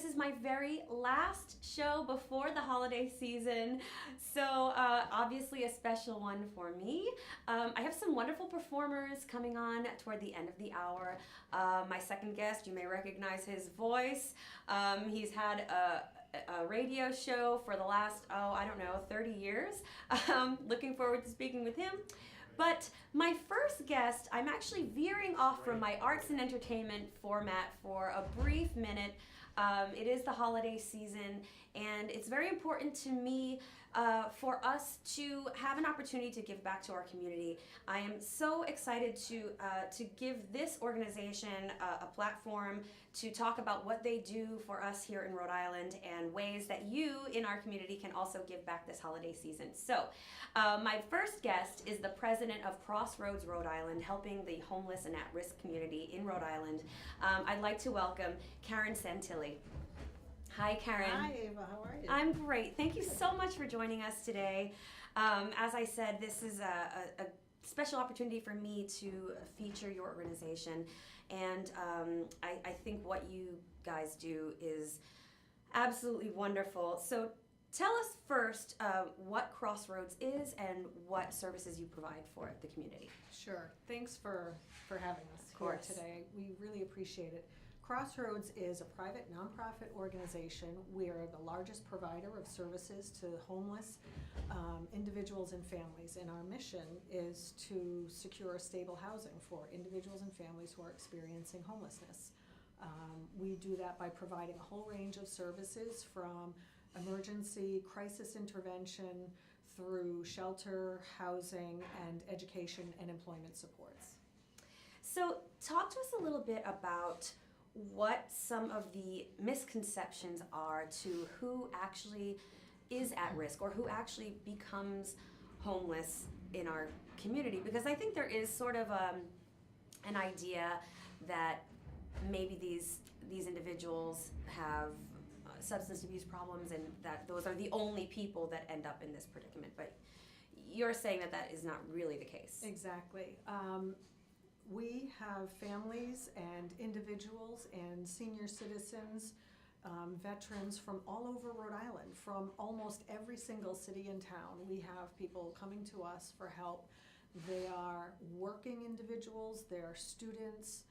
this is my very last show before the holiday season, so obviously a special one for me. I have some wonderful performers coming on toward the end of the hour. My second guest, you may recognize his voice. He's had a radio show for the last, 30 years. Looking forward to speaking with him. But my first guest, I'm actually veering off from my arts and entertainment format for a brief minute. It is the holiday season, and it's very important to me for us to have an opportunity to give back to our community. I am so excited to give this organization a platform to talk about what they do for us here in Rhode Island and ways that you in our community can also give back this holiday season. So my first guest is the president of Crossroads, Rhode Island, helping the homeless and at-risk community in Rhode Island. I'd like to welcome Karen Santilli. Hi, Karen. Hi, Ava. How are you? I'm great. Thank you so much for joining us today. As I said, this is a special opportunity for me to feature your organization, and I think what you guys do is absolutely wonderful. So tell us first what Crossroads is and what services you provide for the community. Sure. Thanks for having us here today. We really appreciate it. Crossroads is a private nonprofit organization. We are the largest provider of services to homeless individuals and families, and our mission is to secure stable housing for individuals and families who are experiencing homelessness. We do that by providing a whole range of services, from emergency crisis intervention through shelter, housing, and education and employment supports. So talk to us a little bit about what some of the misconceptions are to who actually is at risk or who actually becomes homeless in our community, because I think there is sort of an idea that maybe these individuals have substance abuse problems and that those are the only people that end up in this predicament, but you're saying that that is not really the case. Exactly. We have families and individuals and senior citizens, veterans from all over Rhode Island, from almost every single city and town. We have people coming to us for help. They are working individuals, they are students,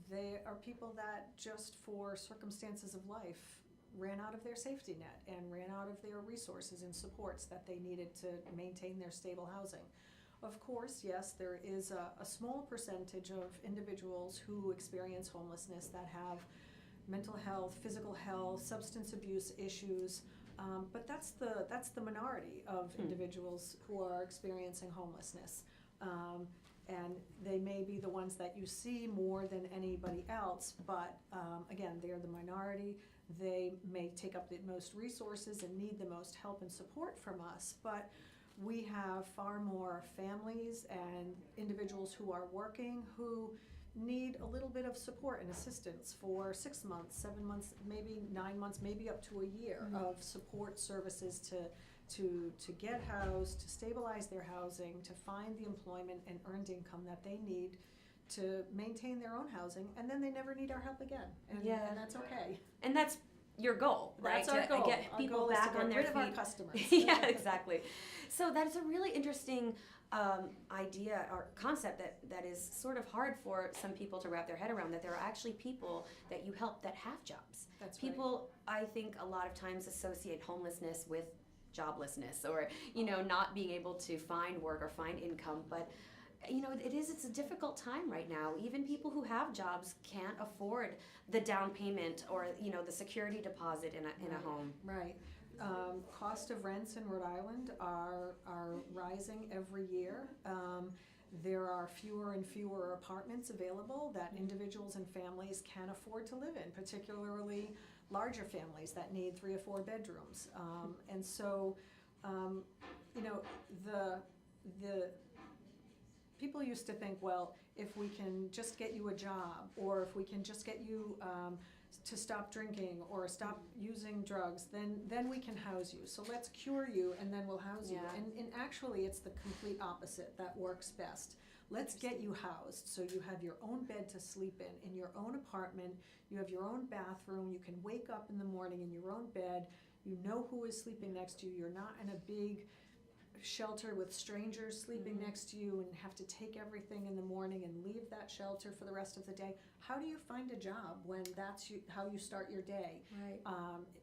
they are people that just for circumstances of life ran out of their safety net and ran out of their resources and supports that they needed to maintain their stable housing. Of course, yes, there is a small percentage of individuals who experience homelessness that have mental health, physical health, substance abuse issues, but that's the minority of individuals who are experiencing homelessness. And they may be the ones that you see more than anybody else, but again, they're the minority. They may take up the most resources and need the most help and support from us, but we have far more families and individuals who are working who need a little bit of support and assistance for 6 months, 7 months, maybe 9 months, maybe up to a year of support services to get housed, to stabilize their housing, to find the employment and earned income that they need to maintain their own housing, and then they never need our help again. And that's okay. And that's your goal, right? That's our goal. Get people back on their feet. Rid of our customers. Yeah, exactly. So that's a really interesting idea or concept that is sort of hard for some people to wrap their head around, that there are actually people that you help that have jobs. That's people, right. I think a lot of times associate homelessness with joblessness or, not being able to find work or find income, but it's a difficult time right now. Even people who have jobs can't afford the down payment or, the security deposit in a home. Right. Cost of rents in Rhode Island are rising every year. There are fewer and fewer apartments available that individuals and families can afford to live in, particularly larger families that need 3 or 4 bedrooms. And so, the people used to think, well, if we can just get you a job, or if we can just get you to stop drinking or stop using drugs, then we can house you. So let's cure you and then we'll house you. And actually it's the complete opposite that works best. Let's get you housed so you have your own bed to sleep in your own apartment. You have your own bathroom. You can wake up in the morning in your own bed. You know who is sleeping next to you. You're not in a big shelter with strangers sleeping next to you and have to take everything in the morning and leave that shelter for the rest of the day. How do you find a job when that's how you start your day? Right.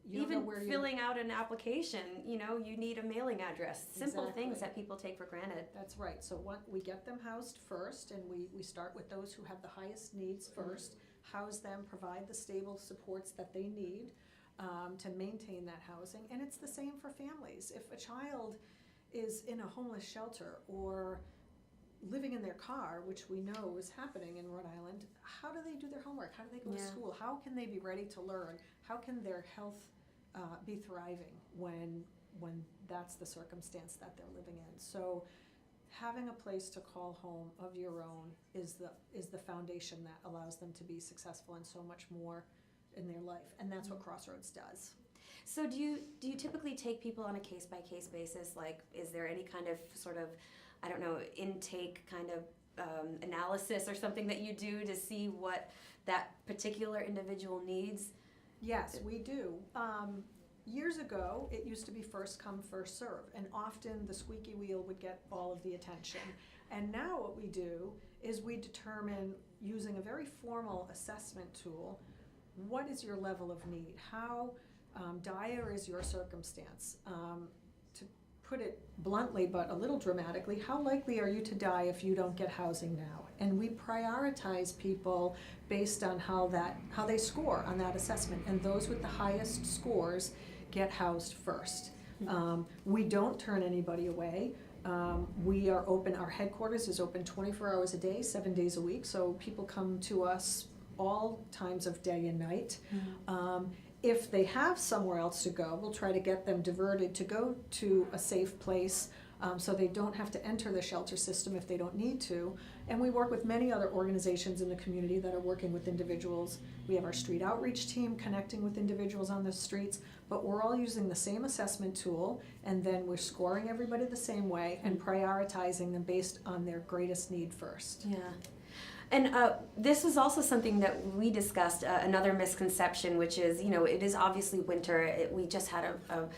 You don't know Even where filling out an application, you need a mailing address. Simple Exactly. things that people take for granted. That's right. So we get them housed first, and we start with those who have the highest needs first, house them, provide the stable supports that they need to maintain that housing. And it's the same for families. If a child is in a homeless shelter or living in their car, which we know is happening in Rhode Island, how do they do their homework? How do they go to school? How can they be ready to learn? How can their health be thriving when that's the circumstance that they're living in? So having a place to call home of your own is the foundation that allows them to be successful and so much more in their life, and that's what Crossroads does. So do you typically take people on a case-by-case basis? Like, is there any kind of sort of, I don't know, intake kind of analysis or something that you do to see what that particular individual needs? Yes, we do. Years ago, it used to be first come, first serve, and often the squeaky wheel would get all of the attention. And now what we do is we determine, using a very formal assessment tool, what is your level of need? How dire is your circumstance? To put it bluntly, but a little dramatically, how likely are you to die if you don't get housing now? And we prioritize people based on how they score on that assessment, and those with the highest scores get housed first. We don't turn anybody away. We are open, our headquarters is open 24 hours a day, 7 days a week, so people come to us all times of day and night. If they have somewhere else to go, we'll try to get them diverted to go to a safe place so they don't have to enter the shelter system if they don't need to. And we work with many other organizations in the community that are working with individuals. We have our street outreach team connecting with individuals on the streets, but we're all using the same assessment tool, and then we're scoring everybody the same way and prioritizing them based on their greatest need first. Yeah. And this was also something that we discussed, another misconception, which is, it is obviously winter. We just had a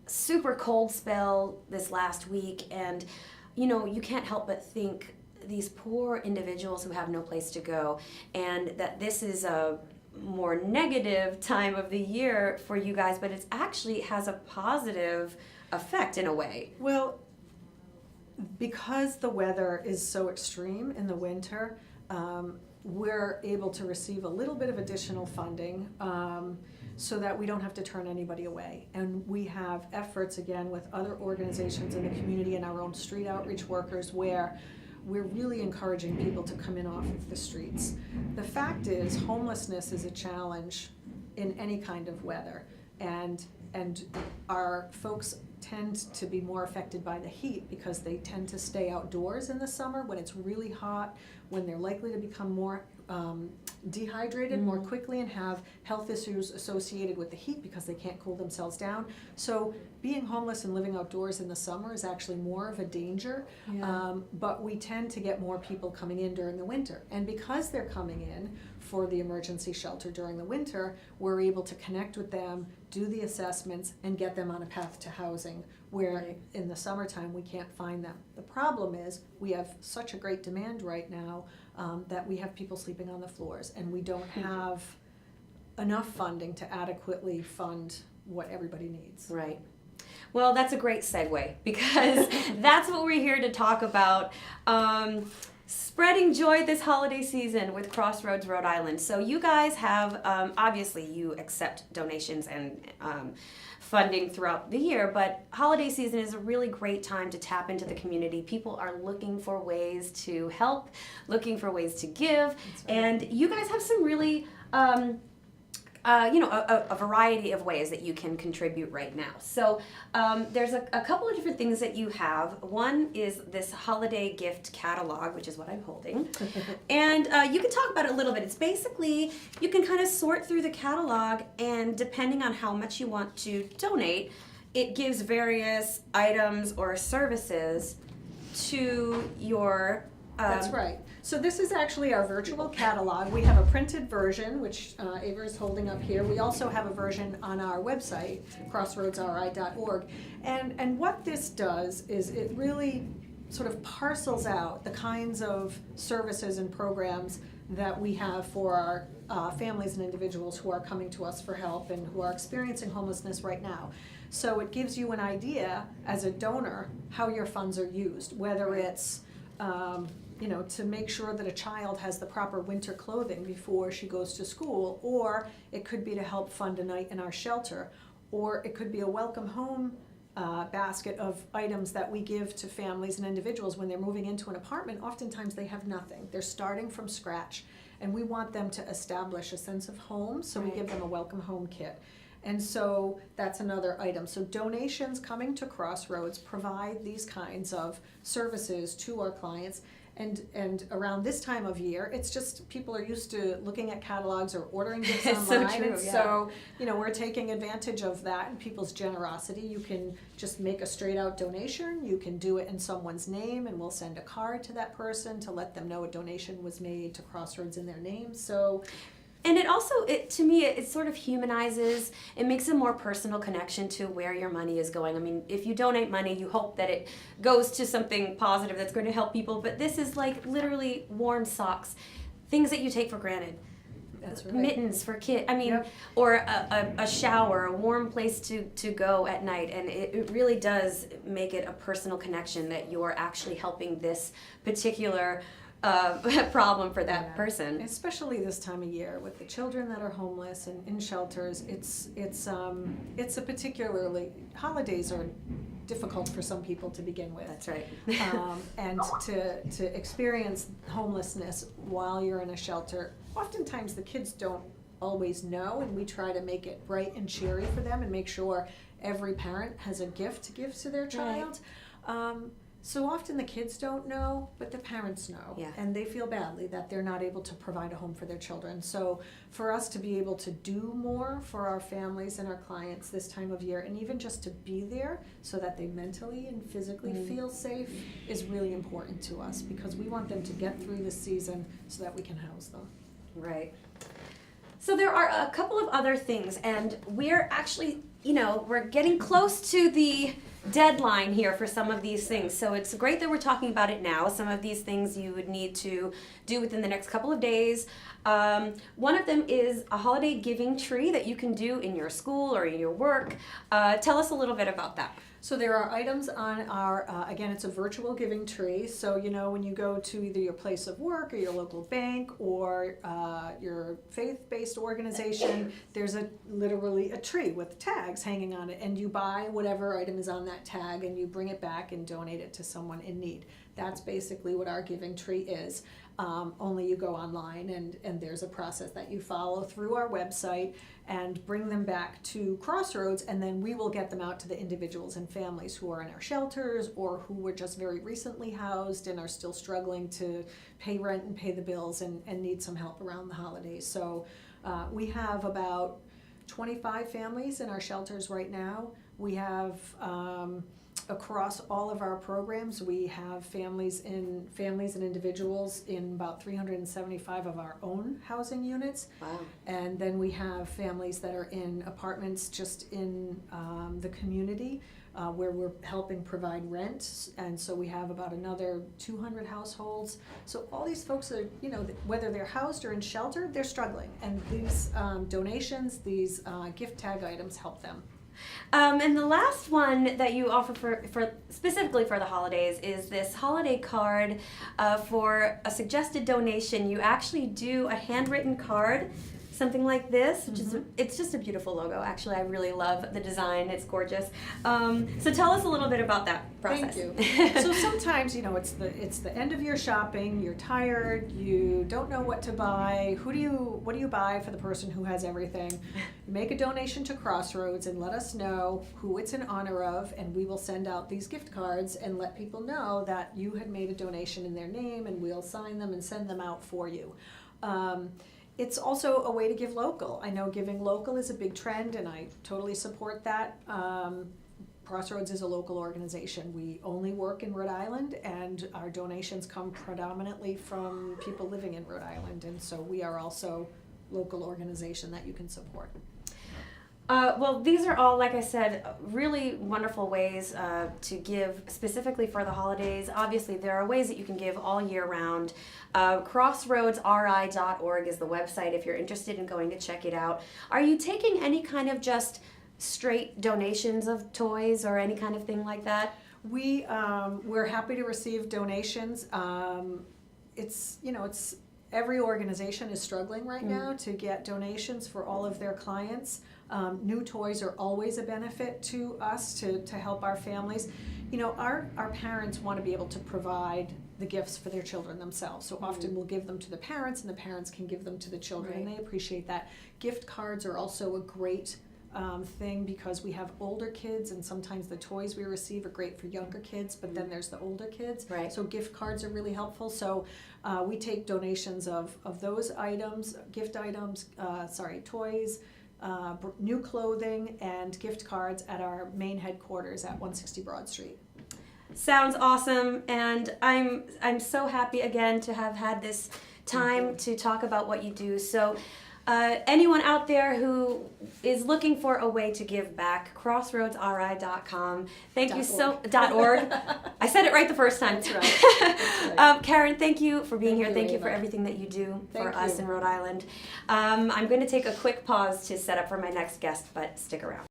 super cold spell this last week, and, you can't help but think these poor individuals who have no place to go, and that this is a more negative time of the year for you guys, but it actually has a positive effect in a way. Well, because the weather is so extreme in the winter, we're able to receive a little bit of additional funding so that we don't have to turn anybody away. And we have efforts, again, with other organizations in the community and our own street outreach workers where we're really encouraging people to come in off of the streets. The fact is, homelessness is a challenge in any kind of weather, and our folks tend to be more affected by the heat because they tend to stay outdoors in the summer when it's really hot, when they're likely to become more dehydrated more quickly and have health issues associated with the heat because they can't cool themselves down. So being homeless and living outdoors in the summer is actually more of a danger, but we tend to get more people coming in during the winter. And because they're coming in for the emergency shelter during the winter, we're able to connect with them, do the assessments, and get them on a path to housing, where in the summertime we can't find them. The problem is we have such a great demand right now that we have people sleeping on the floors, and we don't have enough funding to adequately fund what everybody needs. Right. Well, that's a great segue, because that's what we're here to talk about. Spreading joy this holiday season with Crossroads, Rhode Island. So you guys have, obviously you accept donations and funding throughout the year, but holiday season is a really great time to tap into the community. People are looking for ways to help, looking for ways to give, and you guys have some really a variety of ways that you can contribute right now. So there's a couple of different things that you have. One is this holiday gift catalog, which is what I'm holding. And you can talk about it a little bit. It's basically, you can kind of sort through the catalog, and depending on how much you want to donate, it gives various items or services to your That's right. So this is actually our virtual catalog. We have a printed version, which Ava is holding up here. We also have a version on our website, crossroadsri.org. And what this does is it really sort of parcels out the kinds of services and programs that we have for our families and individuals who are coming to us for help and who are experiencing homelessness right now. So it gives you an idea as a donor how your funds are used, whether it's to make sure that a child has the proper winter clothing before she goes to school, or it could be to help fund a night in our shelter, or it could be a welcome home basket of items that we give to families and individuals when they're moving into an apartment. Oftentimes they have nothing. They're starting from scratch, and we want them to establish a sense of home, so we give them a welcome home kit. And so that's another item. So donations coming to Crossroads provide these kinds of services to our clients. And around this time of year, it's just people are used to looking at catalogs or ordering gifts online. So true, and yeah. so, we're taking advantage of that and people's generosity. You can just make a straight out donation. You can do it in someone's name, and we'll send a card to that person to let them know a donation was made to Crossroads in their name. So. And it also, to me, it sort of humanizes, it makes a more personal connection to where your money is going. I mean, if you donate money, you hope that it goes to something positive that's going to help people, but this is like literally warm socks, things that you take for granted. That's right. Mittens for kids, Yep. or a shower, a warm place to go at night, and it really does make it a personal connection that you're actually helping this particular problem for that person. Especially this time of year with the children that are homeless and in shelters, it's a particularly, holidays are difficult for some people to begin with. That's right. And to experience homelessness while you're in a shelter, oftentimes the kids don't always know, and we try to make it bright and cheery for them and make sure every parent has a gift to give to their child. So often the kids don't know, but the parents know, and they feel badly that they're not able to provide a home for their children. So for us to be able to do more for our families and our clients this time of year, and even just to be there so that they mentally and physically feel safe, is really important to us, because we want them to get through this season so that we can house them. Right. So there are a couple of other things, and we're actually, we're getting close to the deadline here for some of these things. So it's great that we're talking about it now. Some of these things you would need to do within the next couple of days. One of them is a holiday giving tree that you can do in your school or in your work. Tell us a little bit about that. So there are items on our, again, it's a virtual giving tree. So, when you go to either your place of work or your local bank or your faith-based organization, there's literally a tree with tags hanging on it, and you buy whatever item is on that tag and you bring it back and donate it to someone in need. That's basically what our giving tree is. Only you go online and there's a process that you follow through our website and bring them back to Crossroads, and then we will get them out to the individuals and families who are in our shelters or who were just very recently housed and are still struggling to pay rent and pay the bills and need some help around the holidays. So we have about 25 families in our shelters right now. We have across all of our programs, we have families and individuals in about 375 of our own housing units. Wow. And then we have families that are in apartments just in the community where we're helping provide rent. And so we have about another 200 households. So all these folks are, whether they're housed or in shelter, they're struggling. And these donations, these gift tag items help them. And the last one that you offer for specifically for the holidays is this holiday card for a suggested donation. You actually do a handwritten card, something like this, which is it's just a beautiful logo. Actually, I really love the design. It's gorgeous. So tell us a little bit about that process. Thank you. So sometimes, it's the end of your shopping. You're tired. You don't know what to buy. What do you buy for the person who has everything? Make a donation to Crossroads and let us know who it's in honor of, and we will send out these gift cards and let people know that you had made a donation in their name, and we'll sign them and send them out for you. It's also a way to give local. I know giving local is a big trend, and I totally support that. Crossroads is a local organization. We only work in Rhode Island, and our donations come predominantly from people living in Rhode Island, and so we are also a local organization that you can support. Well, these are all, like I said, really wonderful ways to give specifically for the holidays. Obviously, there are ways that you can give all year round. Crossroadsri.org is the website if you're interested in going to check it out. Are you taking any kind of just straight donations of toys or any kind of thing like that? We're happy to receive donations. It's every organization is struggling right now to get donations for all of their clients. New toys are always a benefit to us to help our families. Our parents want to be able to provide the gifts for their children themselves. So often we'll give them to the parents, and the parents can give them to the children, and they appreciate that. Gift cards are also a great thing because we have older kids, and sometimes the toys we receive are great for younger kids, but then there's the older kids. Right. So gift cards are really helpful. So we take donations of those items, gift items, toys, new clothing, and gift cards at our main headquarters at 160 Broad Street. Sounds awesome, and I'm so happy again to have had this time to talk about what you do. So anyone out there who is looking for a way to give back, crossroadsri.com. Thank you .org. I said it right the first time. That's right. Karen, thank you for being here. Thank you Ava. for everything that you do for Thank us you. in Rhode Island. I'm going to take a quick pause to set up for my next guest, but stick around.